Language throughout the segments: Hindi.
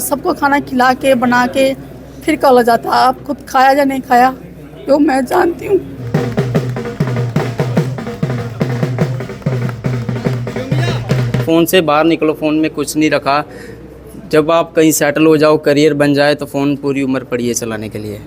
सबको खाना खिला के बना के फिर कॉलेज जाता। आप खुद खाया या नहीं खाया तो मैं जानती हूँ। फ़ोन से बाहर निकलो, फ़ोन में कुछ नहीं रखा। जब आप कहीं सेटल हो जाओ, करियर बन जाए, तो फ़ोन पूरी उम्र पड़ी है चलाने के लिए।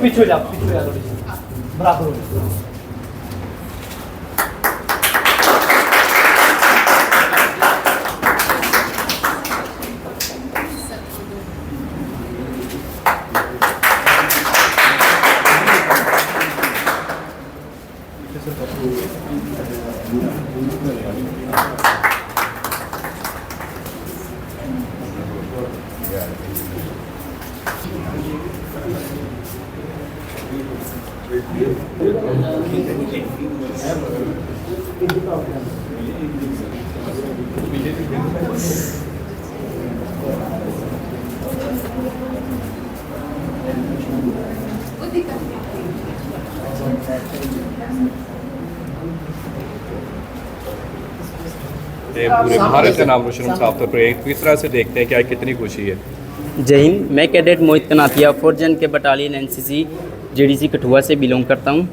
पीछे जा बराबर हो जाए। पूरे भारत का नाम रोशन साफ तौर पर किस तरह से देखते हैं, क्या कितनी खुशी है? जय हिंद। मैं कैडेट मोहित कनाथिया 4th जनरल के बटालियन NCC JDC कठुआ से बिलोंग करता हूँ।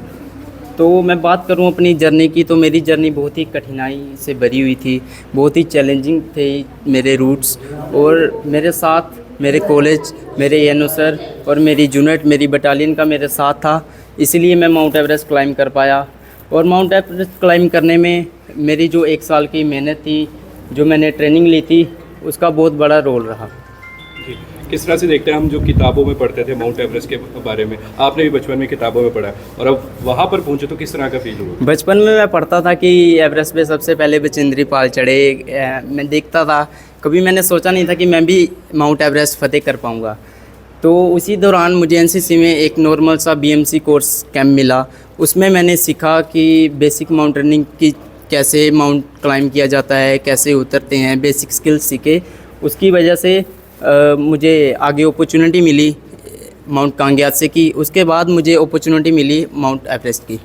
तो मैं बात करूं अपनी जर्नी की, तो मेरी जर्नी बहुत ही कठिनाई से भरी हुई थी, बहुत ही चैलेंजिंग थे मेरे रूट्स। और मेरे साथ मेरे कॉलेज, मेरे एनओ सर और मेरी यूनिट, मेरी बटालियन का मेरे साथ था, इसलिए मैं माउंट एवरेस्ट क्लाइंब कर पाया। और माउंट एवरेस्ट क्लाइंब करने में मेरी जो 1 साल की मेहनत थी, जो मैंने ट्रेनिंग ली थी, उसका बहुत बड़ा रोल रहा। जी, किस तरह से देखते हैं हम जो किताबों में पढ़ते थे माउंट एवरेस्ट के बारे में, आपने भी बचपन में किताबों में पढ़ा है और अब वहाँ पर पहुँचे तो किस तरह का फील हुआ? बचपन में मैं पढ़ता था कि एवरेस्ट पे सबसे पहले बचेंद्री पाल चढ़े, मैं देखता था, कभी मैंने सोचा नहीं था कि मैं भी माउंट एवरेस्ट फतेह कर पाऊँगा। तो उसी दौरान मुझे एनसीसी में एक नॉर्मल सा बीएमसी कोर्स कैंप मिला, उसमें मैंने सीखा कि बेसिक माउंटेनिंग की कैसे माउंट क्लाइंब किया जाता है, कैसे उतरते हैं, बेसिक स्किल्स सीखे। उसकी वजह से मुझे आगे अपॉर्चुनिटी मिली माउंट कांग्यात से की, उसके बाद मुझे अपॉर्चुनिटी मिली माउंट एवरेस्ट की।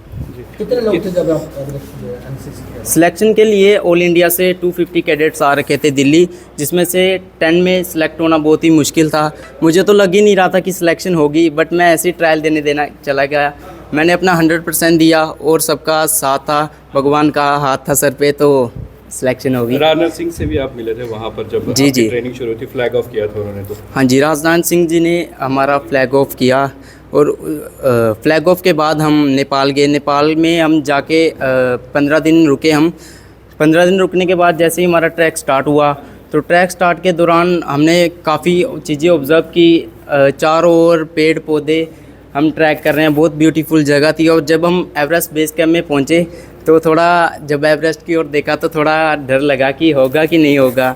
कितने लोग थे जब आप एनसीसी के? सिलेक्शन के लिए ऑल इंडिया से 250 कैडेट्स आ रखे थे दिल्ली, जिसमें से 10 में सिलेक्ट होना बहुत ही मुश्किल था। मुझे तो लग ही नहीं रहा था कि सिलेक्शन होगी, बट मैं ऐसे ही ट्रायल देना चला गया। मैंने अपना 100% दिया और सबका साथ था, भगवान का हाथ था सर पे, तो सिलेक्शन होगी। राजनाथ सिंह से भी आप मिले थे वहाँ पर जब जी, जी। ट्रेनिंग शुरू थी, फ्लैग ऑफ किया था उन्होंने तो? हाँ जी, राजनाथ सिंह जी ने हमारा फ्लैग ऑफ किया और फ्लैग ऑफ के बाद हम नेपाल गए। नेपाल में हम जाके 15 दिन रुके। हम 15 दिन रुकने के बाद जैसे ही हमारा ट्रैक स्टार्ट हुआ, तो ट्रैक स्टार्ट के दौरान हमने काफ़ी चीज़ें ऑब्ज़र्व की। चारों ओर पेड़ पौधे, हम ट्रैक कर रहे हैं, बहुत ब्यूटीफुल जगह थी। और जब हम एवरेस्ट बेस कैंप में पहुँचे तो थोड़ा, जब एवरेस्ट की ओर देखा तो थोड़ा डर लगा कि होगा कि नहीं होगा।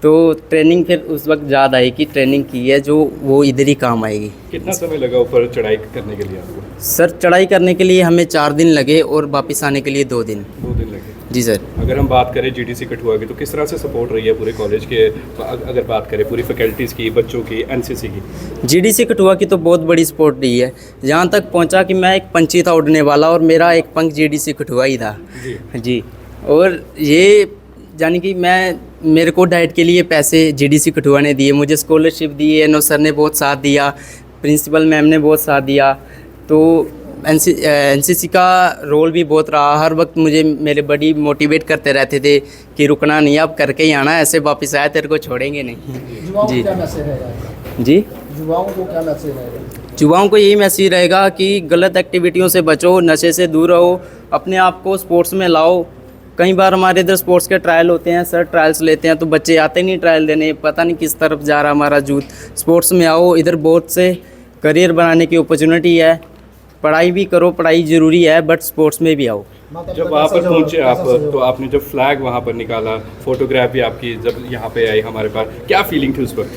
तो ट्रेनिंग फिर उस वक्त याद आई कि ट्रेनिंग की है जो वो इधर ही काम आएगी। कितना समय लगा ऊपर चढ़ाई करने के लिए आपको? सर, चढ़ाई करने के लिए हमें 4 दिन लगे और वापस आने के लिए 2 दिन। 2 दिन लगे। जी सर। अगर हम बात करें जीडीसी कठुआ की, तो किस तरह से सपोर्ट रही है पूरे कॉलेज के? अगर बात करें पूरी फैकल्टीज़ की, बच्चों की, एनसीसी की? जीडीसी कठुआ की तो बहुत बड़ी सपोर्ट रही है, यहाँ तक पहुँचा कि मैं एक पंछी था उड़ने वाला और मेरा एक पंख जीडीसी कठुआ ही था। जी। और ये यानी कि मेरे को डाइट के लिए पैसे जीडीसी कठुआ ने दिए, मुझे स्कॉलरशिप दी, एनओ सर ने बहुत साथ दिया, प्रिंसिपल मैम ने बहुत साथ दिया। तो एनसीसी का रोल भी बहुत रहा। हर वक्त मुझे मेरे बड़ी मोटिवेट करते रहते थे कि रुकना नहीं, अब करके ही आना, ऐसे वापस आया तेरे को छोड़ेंगे नहीं। युवाओं जी को क्या मैसेज रहेगा? जी, युवाओं को क्या मैसेज रहेगा? युवाओं को यही मैसेज रहेगा कि गलत एक्टिविटियों से बचो, नशे से दूर रहो, अपने आप को स्पोर्ट्स में लाओ। कई बार हमारे इधर स्पोर्ट्स के ट्रायल होते हैं सर, ट्रायल्स लेते हैं तो बच्चे आते नहीं ट्रायल देने, पता नहीं किस तरफ जा रहा हमारा यूथ। स्पोर्ट्स में आओ, इधर बहुत से करियर बनाने की अपॉर्चुनिटी है। पढ़ाई भी करो, पढ़ाई ज़रूरी है, बट स्पोर्ट्स में भी आओ। जब वहाँ पर पहुँचे आप, तो आपने जब फ्लैग वहाँ पर निकाला, फोटोग्राफ भी आपकी जब यहाँ पे आई हमारे पास, क्या फीलिंग थी उस पर?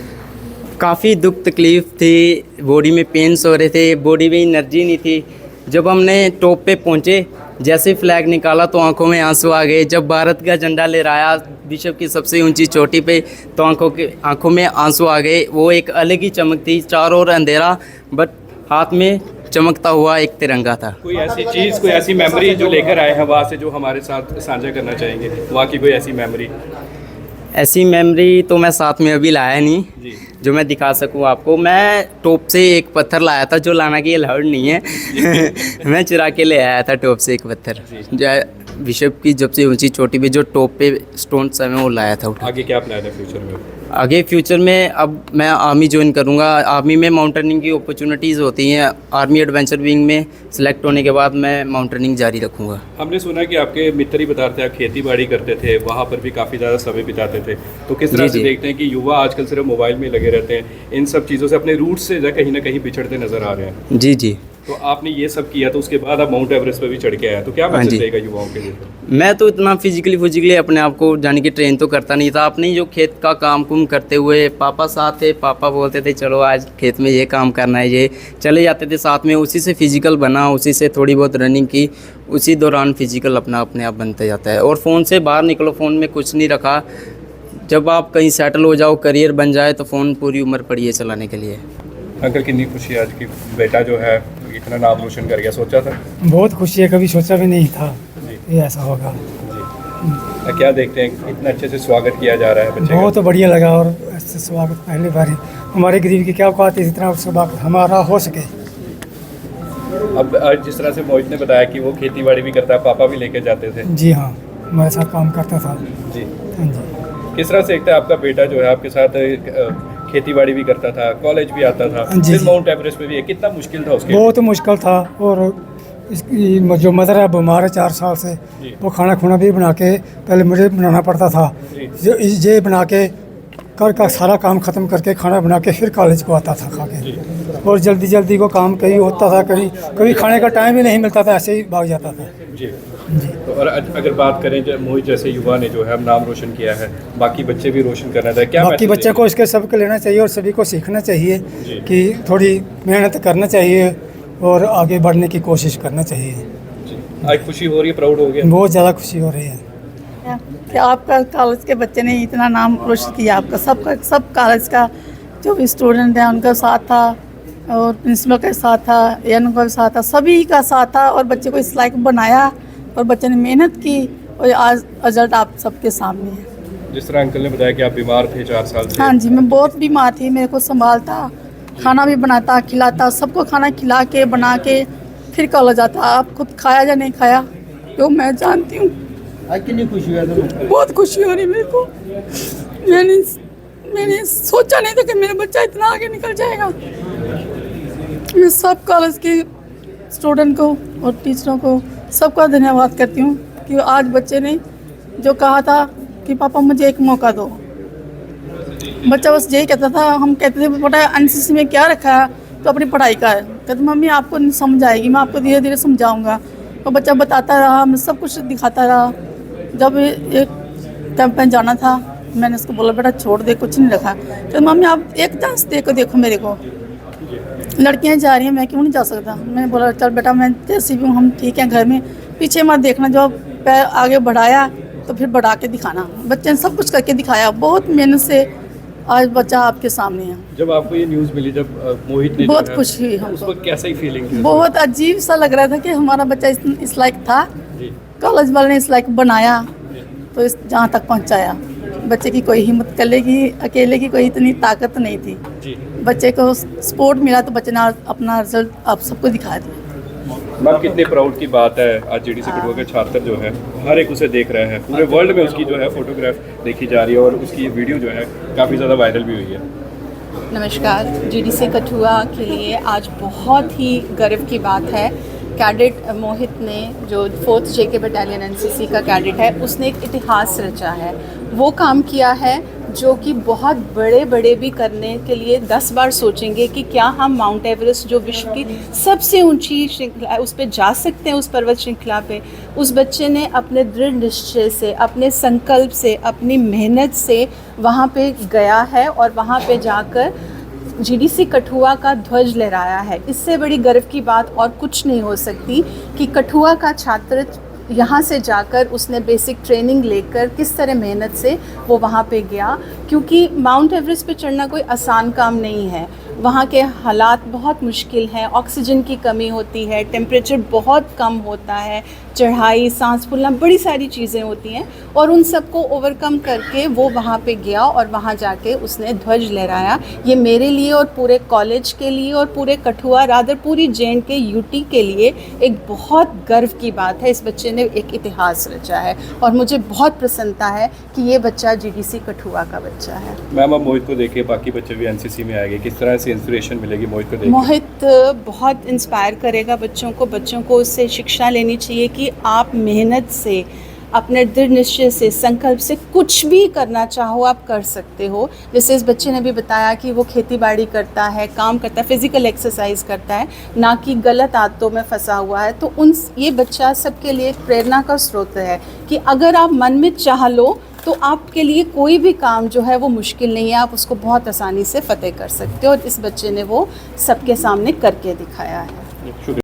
काफ़ी दुख तकलीफ़ थी, बॉडी में पेन्स हो रहे थे, बॉडी में एनर्जी नहीं थी। जब हमने टॉप पे पहुँचे, जैसे फ्लैग निकाला तो आंखों में आंसू आ गए। जब भारत का झंडा लहराया विश्व की सबसे ऊंची चोटी पे, तो आंखों में आंसू आ गए। वो एक अलग ही चमक थी, चारों ओर अंधेरा, बट हाथ में चमकता हुआ एक तिरंगा था। कोई ऐसी चीज़, कोई ऐसी मेमोरी जो लेकर आए हैं वहाँ से, जो हमारे साथ साझा करना चाहेंगे? वहाँ की कोई ऐसी मेमोरी? ऐसी मेमोरी तो मैं साथ में अभी लाया नहीं जी, जो मैं दिखा सकूं आपको। मैं टॉप से एक पत्थर लाया था जो लाना की अलाउड नहीं है मैं चुरा के ले आया था टॉप से एक पत्थर, जो विश्व की सबसे ऊंची चोटी पे जो टॉप पे स्टोन है मैं वो लाया था उठा। आगे क्या प्लान है फ्यूचर में? आगे फ्यूचर में अब मैं आर्मी ज्वाइन करूंगा। आर्मी में माउंटेनिंग की अपॉर्चुनिटीज़ होती हैं। आर्मी एडवेंचर विंग में सिलेक्ट होने के बाद मैं माउंटेनिंग जारी रखूंगा। हमने सुना कि आपके मित्र ही बताते हैं आप खेती बाड़ी करते थे, वहाँ पर भी काफ़ी ज़्यादा समय बिताते थे। तो किस तरह से देखते हैं कि युवा आजकल सिर्फ मोबाइल में लगे रहते हैं, इन सब चीज़ों से अपने रूट से कहीं ना कहीं बिछड़ते नज़र आ रहे हैं? जी जी। तो आपने ये सब किया, तो उसके बाद आप माउंट एवरेस्ट पर भी चढ़ के आया, तो क्या मैसेज देगा युवाओं के लिए? मैं तो इतना फिजिकली अपने आप को जाने की ट्रेन तो करता नहीं था। अपने जो खेत का काम कुम करते हुए पापा साथ थे, पापा बोलते थे चलो आज खेत में ये काम करना है, ये चले जाते थे साथ में। उसी से फिजिकल बना, उसी से थोड़ी बहुत रनिंग की, उसी दौरान फिजिकल अपने आप बनते जाता है। और फ़ोन से बाहर निकलो, फ़ोन में कुछ नहीं रखा। जब आप कहीं सेटल हो जाओ, करियर बन जाए, तो फ़ोन पूरी उम्र पड़ी है चलाने के लिए। अंकल कितनी खुशी आज की बेटा जो है इतना नाम रोशन कर गया, सोचा था? बहुत खुशी है, कभी सोचा भी नहीं था ये ऐसा होगा। जी, क्या देखते हैं इतना अच्छे से स्वागत किया जा रहा है बच्चे का? बहुत बढ़िया लगा और ऐसे स्वागत पहली बार हमारे गरीब की क्या औकात है इतना स्वागत हमारा हो सके। अब आज जिस तरह से मोहित ने बताया कि वो खेती बाड़ी भी करता है, पापा भी लेके जाते थे। जी हाँ, मेरे साथ काम करता था। जी, हाँ जी। किस तरह से देखते हैं आपका बेटा जो है आपके साथ खेती बाड़ी भी करता था, कॉलेज भी आता था, जी, फिर जी। माउंट एवरेस्ट पे भी है, कितना मुश्किल था उसके लिए? बहुत मुश्किल था। और इसकी जो मदर है बीमार है 4 साल से, जी। वो खाना खुना भी बना के पहले मुझे बनाना पड़ता था। जी। ये बना के कर का सारा काम ख़त्म करके खाना बना के फिर कॉलेज को आता था खा के। और जल्दी जल्दी को काम कहीं होता था, कभी खाने का टाइम ही नहीं मिलता था, ऐसे ही भाग जाता था। जी। तो और अगर बात करें मोहित जैसे युवा ने जो है नाम रोशन किया है, बाकी बच्चे भी रोशन करना चाहिए, क्या बाकी मैसेज बच्चे को इसके सबक लेना चाहिए और सभी को सीखना चाहिए जी। कि थोड़ी मेहनत करना चाहिए और आगे बढ़ने की कोशिश करना चाहिए। देंगे? आज खुशी हो रही है, प्राउड हो गया? बहुत ज़्यादा खुशी हो रही है कि आपका कॉलेज के बच्चे ने इतना नाम रोशन किया। आपका सब कॉलेज का जो भी स्टूडेंट है उनका साथ था, और प्रिंसिपल का साथ था, एन का साथ था, सभी का साथ था, और बच्चे को इस लायक बनाया, और बच्चे ने मेहनत की, और आज रिजल्ट आप सबके सामने है। जिस तरह अंकल ने बताया कि आप बीमार थे 4 साल से। हाँ जी, मैं बहुत बीमार थी, मेरे को संभालता, खाना भी बनाता, खिलाता, सबको खाना खिला के बना के फिर कॉलेज आता। आप खुद खाया या नहीं खाया तो मैं जानती हूँ। आज कितनी खुशी हुई है? बहुत खुशी हो रही मेरे को। मैंने सोचा नहीं था कि मेरा बच्चा इतना आगे निकल जाएगा। मैं सब कॉलेज के स्टूडेंट को और टीचरों को सबका धन्यवाद करती हूँ कि आज बच्चे ने जो कहा था कि पापा मुझे एक मौका दो। बच्चा बस यही कहता था, हम कहते थे बेटा एनसीसी में क्या रखा है, तो अपनी पढ़ाई का है। कहते मम्मी आपको नहीं समझ आएगी, मैं आपको धीरे धीरे समझाऊंगा। तो बच्चा बताता रहा, मैं सब कुछ दिखाता रहा। जब एक कैंप में जाना था, मैंने उसको बोला बेटा छोड़ दे, कुछ नहीं रखा। तो मम्मी आप एक चांस देखो मेरे को, लड़कियां जा रही हैं, मैं क्यों नहीं जा सकता। मैंने बोला चल बेटा, मैं जैसी भी हूँ, हम ठीक हैं घर में, पीछे मत देखना, जो पैर आगे बढ़ाया तो फिर बढ़ा के दिखाना। बच्चे ने सब कुछ करके दिखाया, बहुत मेहनत से आज बच्चा आपके सामने है। जब आपको ये न्यूज़ मिली, जब मोहित ने बहुत जो है, खुशी हुई उस हमको, वक्त कैसा ही फीलिंग थी? बहुत अजीब सा लग रहा था कि हमारा बच्चा इस लायक था, जी। कॉलेज वाले ने इस लायक बनाया, तो इस जहाँ तक पहुँचाया। बच्चे की कोई हिम्मत करेगी, अकेले की कोई इतनी ताकत नहीं थी। जी। बच्चे को सपोर्ट मिला तो बच्चे ने आज अपना रिजल्ट आप सबको दिखा दिया। मैम कितने प्राउड की बात है, आज जीडीसी कठुआ के छात्र जो है हर एक उसे देख रहे हैं, पूरे वर्ल्ड में उसकी जो है फोटोग्राफ देखी जा रही है, और उसकी वीडियो जो है काफ़ी ज़्यादा वायरल भी हुई है। नमस्कार। जीडीसी कठुआ के लिए आज बहुत ही गर्व की बात है। कैडेट मोहित ने, जो 4th JK बटालियन एनसीसी का कैडेट है, उसने एक इतिहास रचा है। वो काम किया है जो कि बहुत बड़े भी करने के लिए 10 बार सोचेंगे कि क्या हम माउंट एवरेस्ट, जो विश्व की सबसे ऊंची श्रृंखला है, उस पे जा सकते हैं, उस पर्वत श्रृंखला पे। उस बच्चे ने अपने दृढ़ निश्चय से, अपने संकल्प से, अपनी मेहनत से वहाँ पे गया है, और वहाँ पे जाकर जीडीसी कठुआ का ध्वज लहराया है। इससे बड़ी गर्व की बात और कुछ नहीं हो सकती कि कठुआ का छात्र यहाँ से जाकर उसने बेसिक ट्रेनिंग लेकर किस तरह मेहनत से वो वहाँ पे गया, क्योंकि माउंट एवरेस्ट पे चढ़ना कोई आसान काम नहीं है। वहाँ के हालात बहुत मुश्किल हैं, ऑक्सीजन की कमी होती है, टेम्परेचर बहुत कम होता है, चढ़ाई, सांस फूलना, बड़ी सारी चीज़ें होती हैं, और उन सब को ओवरकम करके वो वहाँ पे गया और वहाँ जाके उसने ध्वज लहराया। ये मेरे लिए और पूरे कॉलेज के लिए और पूरे कठुआ, रादर पूरी JNK यूटी के लिए एक बहुत गर्व की बात है। इस बच्चे ने एक इतिहास रचा है, और मुझे बहुत प्रसन्नता है कि ये बच्चा जीडीसी कठुआ का बच्चा है। मैम अब मोहित को देखिए, बाकी बच्चे भी एनसीसी में आएंगे, किस तरह से इंस्पिरेशन मिलेगी मोहित को देख? मोहित बहुत इंस्पायर करेगा बच्चों को उससे शिक्षा लेनी चाहिए कि आप मेहनत से, अपने दृढ़ निश्चय से, संकल्प से कुछ भी करना चाहो आप कर सकते हो। जैसे इस बच्चे ने भी बताया कि वो खेती बाड़ी करता है, काम करता है, फिज़िकल एक्सरसाइज करता है, ना कि गलत आदतों में फंसा हुआ है। तो ये बच्चा सबके लिए एक प्रेरणा का स्रोत है कि अगर आप मन में चाह लो तो आपके लिए कोई भी काम जो है वो मुश्किल नहीं है, आप उसको बहुत आसानी से फ़तेह कर सकते हो, और इस बच्चे ने वो सबके सामने करके दिखाया है। शुक्रिया।